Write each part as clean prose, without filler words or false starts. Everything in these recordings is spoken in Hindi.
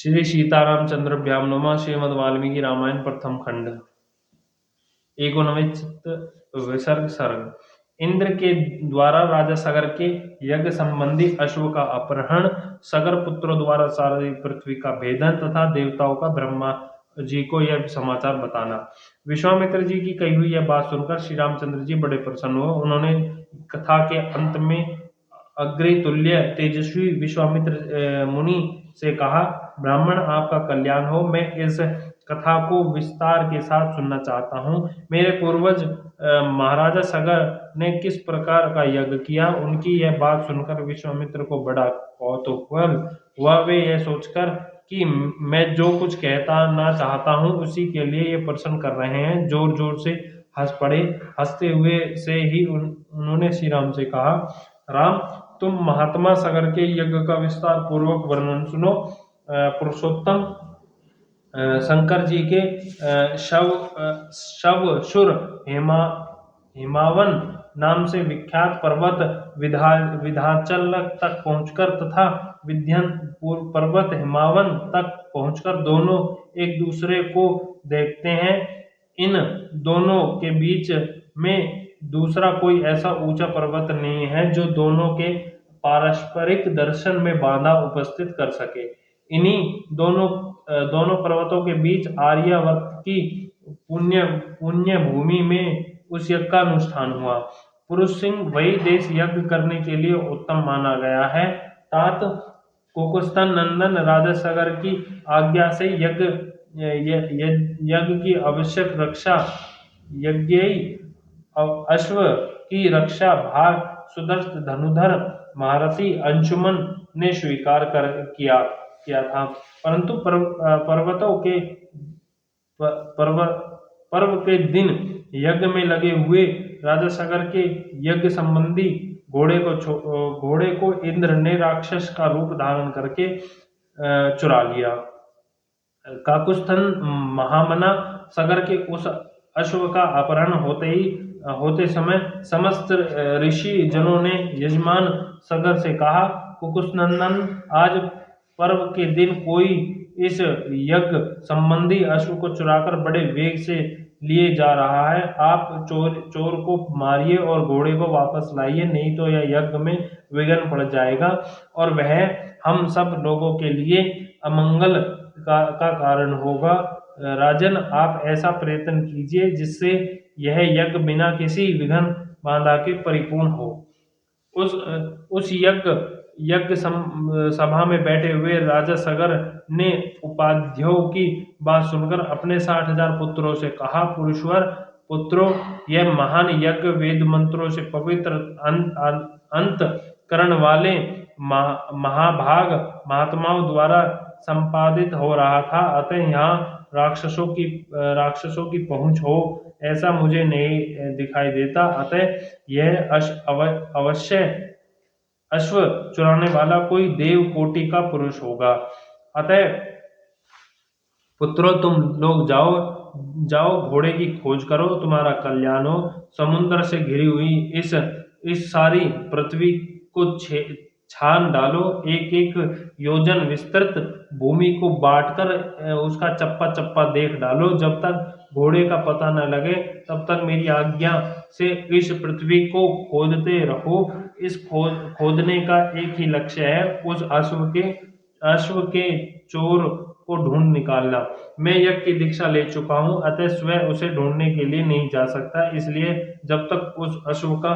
श्री सीतारामचंद्रभ्याम नमः। श्रीमद् वाल्मीकि रामायण प्रथम खंड एकोनविंशति विसर्ग सर्ग। इंद्र के द्वारा राजा सगर के यज्ञ संबंधी अश्व का अपहरण, सगर पुत्रों द्वारा सारी पृथ्वी का भेदन तथा देवताओं का ब्रह्मा जी को यह समाचार बताना। विश्वामित्र जी की कही हुई यह बात सुनकर श्री रामचंद्र जी बड़े प्रसन्न हुए। उन्होंने कथा के अंत में अग्नितुल्य तेजस्वी विश्वामित्र मुनि से कहा, ब्राह्मण आपका कल्याण हो। मैं इस कथा को विस्तार के साथ सुनना चाहता हूँ। मेरे पूर्वज महाराजा सगर ने किस प्रकार का यज्ञ किया। उनकी यह बात सुनकर विश्वामित्र को बड़ा कौतूहल हुआ। वे यह सोचकर कि मैं जो कुछ कहता ना चाहता हूँ उसी के लिए ये प्रश्न कर रहे हैं, जोर जोर से हंस पड़े। हंसते हुए से ही उन्होंने श्री राम से कहा, राम, तुम महात्मा सगर के यज्ञ का विस्तार पूर्वक वर्णन सुनो। पुरुषोत्तम शंकर जी के शवशुर हिमावन नाम से विख्यात पर्वत विंध्याचल तक पहुंचकर तथा विंध्यपुर पर्वत हिमावन तक पहुंचकर दोनों एक दूसरे को देखते हैं। इन दोनों के बीच में दूसरा कोई ऐसा ऊंचा पर्वत नहीं है जो दोनों के पारस्परिक दर्शन में बाधा उपस्थित कर सके। इन्हीं दोनों पर्वतों के बीच आर्यावर्त की पुण्य भूमि में उस यज्ञ का अनुष्ठान हुआ। पुरुष सिंह वही देश यज्ञ करने के लिए उत्तम माना गया है। तात कुकुस्थन नंदन राजा सगर की आज्ञा से यज्ञ की आवश्यक रक्षा यज्ञ अश्व की रक्षा भार सुदर्श धनुधर महारथी अंशुमन ने स्वीकार किया था। परंतु पर्व के दिन यज्ञ में लगे हुए राजा सगर के यज्ञ संबंधी घोड़े को इंद्र ने राक्षस का रूप धारण करके चुरा लिया। काकुस्थन महामना सगर के उस अश्व का अपहरण होते समय समस्त ऋषि जनों ने यजमान सगर से कहा, कुकुस्थनंदन, आज पर्व के दिन कोई इस यज्ञ संबंधी अश्व को चुराकर बड़े वेग से लिए जा रहा है। आप चोर को मारिए और घोड़े को वापस लाइए, नहीं तो यह यज्ञ में विघ्न पड़ जाएगा और वह हम सब लोगों के लिए अमंगल का कारण होगा। राजन, आप ऐसा प्रयत्न कीजिए जिससे यह यज्ञ बिना किसी विघ्न बाधा के परिपूर्ण हो। उस यज्ञ सभा में बैठे हुए राजा सगर ने उपाध्यायों की बात सुनकर अपने 60,000 पुत्रों से कहा, पुरुषवर पुत्रों, यह महान यज्ञ वेद मंत्रों से पवित्र अंत करण वाले महाभाग महात्माओं द्वारा संपादित हो रहा था। अतः यहाँ राक्षसों की पहुंच हो ऐसा मुझे नहीं दिखाई देता। अतः यह अवश्य अश्व चुराने वाला कोई देव कोटि का पुरुष होगा। अतः पुत्रों, तुम लोग जाओ घोड़े की खोज करो, तुम्हारा कल्याण हो। समुद्र से घिरी हुई इस सारी पृथ्वी को छान डालो। एक एक योजन विस्तृत भूमि को बांटकर उसका चप्पा चप्पा देख डालो। जब तक घोड़े का पता न लगे तब तक मेरी आज्ञा से इस पृथ्वी को खोदते रहो। इस खोदने का एक ही लक्ष्य है, उस अश्व के चोर को ढूंढ निकालना। मैं यज्ञ की दीक्षा ले चुका हूँ, अतः स्वयं उसे ढूंढने के लिए नहीं जा सकता। इसलिए जब तक उस अश्व का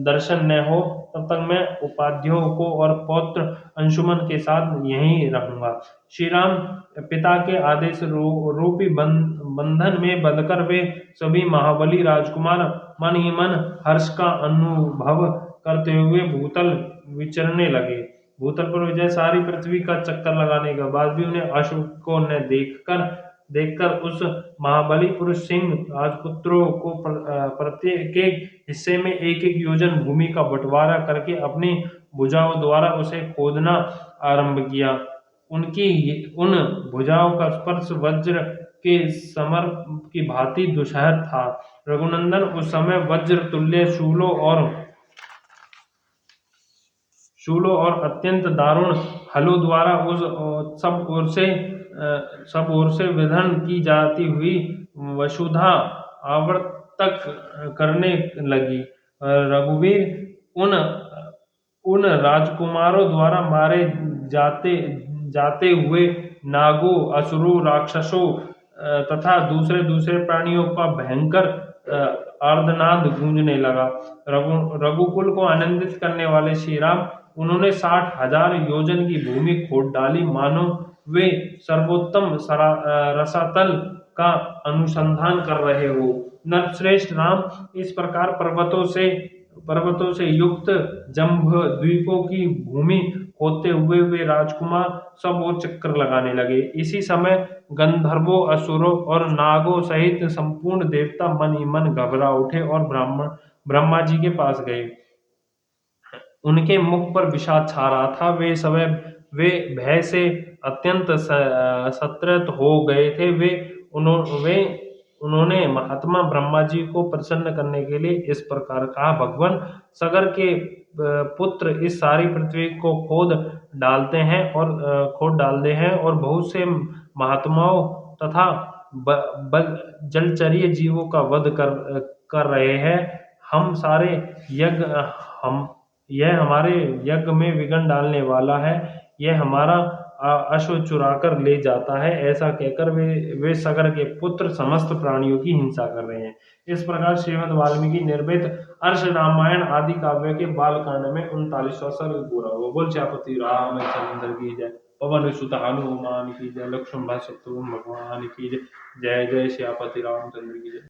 दर्शन न हो तब तक मैं उपाध्यायों को और पौत्र अंशुमन के साथ यहीं रहूंगा। श्री राम पिता के आदेश रूपी बंधन में बंधकर वे सभी महाबली राजकुमार मन ही मन हर्ष का अनुभव करते हुए भूतल विचरने लगे। भूतल पर विजय सारी पृथ्वी का चक्कर लगाने के बाद भी उन्हें अश्व को न देखकर उस महाबली पुरुष सिंह राजपुत्रों को प्रत्येक हिस्से में एक एक योजन भूमि का बंटवारा करके अपनी भुजाओं द्वारा उसे खोदना आरंभ किया। उनकी उन भुजाओं का स्पर्श वज्र के समर की भांति दुस्सह था। रघुनंदन, उस समय वज्र तुल्य शूलों और शूलों और अत्यंत दारुण हलों द्वारा उस सब ओर से विधन की जाती हुई वसुधा आवर्तक करने लगी। रघुवीर उन उन राजकुमारों द्वारा मारे जाते जाते हुए नागों, असुरों, राक्षसों तथा दूसरे दूसरे प्राणियों का भयंकर आर्तनाद गूंजने लगा। रघुकुल को आनंदित करने वाले श्री राम, उन्होंने 60,000 योजन की भूमि खोद डाली, मानो वे सर्वोत्तम रसातल का अनुसंधान कर रहे हो। नरश्रेष्ठ राम इस प्रकार पर्वतों से युक्त जम्भ द्वीपों की भूमि होते हुए वे राजकुमार सब ओर चक्कर लगाने लगे। इसी समय गंधर्वों, असुरों और नागों सहित संपूर्ण देवता मन ही मन घबरा उठे और ब्रह्मा जी के पास गए। उनके मुख पर विषाद छा रहा था। वे भय से अत्यंत सत्रस्त हो गए थे। वे उन्होंने महात्मा ब्रह्मा जी को प्रसन्न करने के लिए इस प्रकार कहा, भगवान, सगर के पुत्र इस सारी पृथ्वी को खोद डालते हैं और बहुत से महात्माओं तथा जलचरीय जीवों का वध कर रहे हैं। हम सारे यज्ञ हम यह हमारे यज्ञ में विघ्न डालने वाला है। यह हमारा अश्व चुरा कर ले जाता है। ऐसा कहकर वे सगर के पुत्र समस्त प्राणियों की हिंसा कर रहे हैं। इस प्रकार श्रीमद् वाल्मीकि निर्मित अर्ष रामायण आदि काव्य के बालकांड में 39वां सर्ग पूरा हुआ। बोल सियापति रामचंद्र की जय। पवन सुत हनुमान की जय। लक्ष्मण भाई शत्रुघ्न भगवान की जय। जय जय सियापति रामचंद्र की जय।